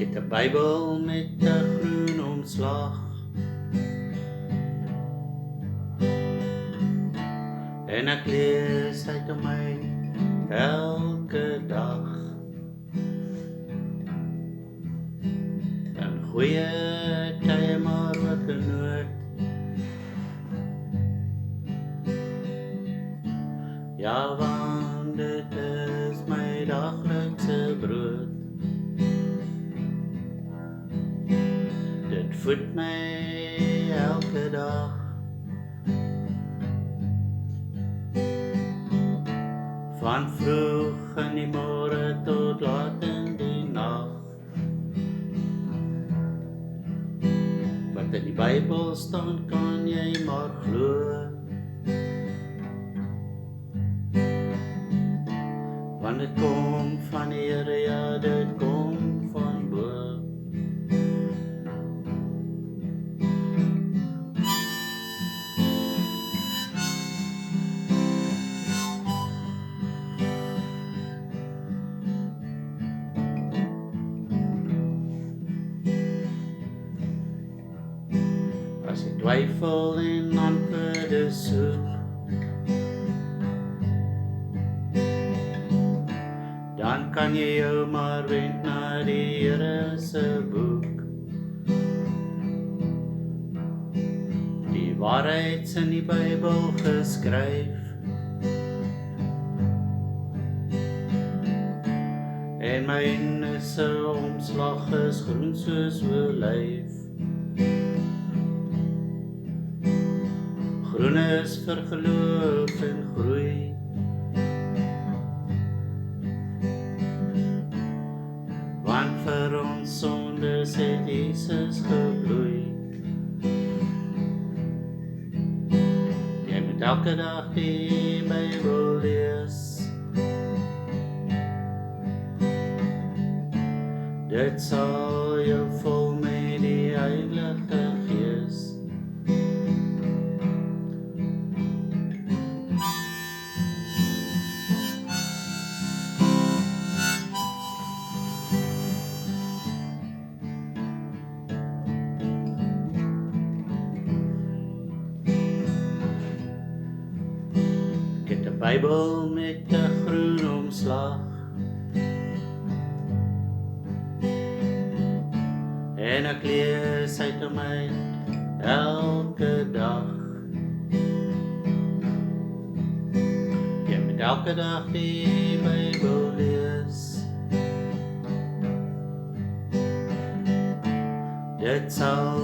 het 'n Bybel met 'n groen omslag en ek lees uit om my elke dag. In goeie tye maar ook in nood. Ja, want dit is my daglikse brood. Dit voed my elke dag. Van vroeg in die môre tot laat in die nag. Wat in die Bybel staan kan jy maar glo. Want dit kom van die Here, ja, dit kom van bo. As jy twyfel en antwoorde soek, dan kan jy jou maar wend na die Here se boek. Die waarheid in die Bybel geskryf, en myne se omslag is groen soos olyf. Groen is vir geloof en groei, want vir ons sondes het Jesus gebloei. Jy moet elke dag die Bybel lees. Dit sal jou vol met die Heilige Gees. Ek het 'n Bybel met 'n groen omslag en ek lees uit om my elke dag. Jy moet elke dag die Bybel lees. Dit sal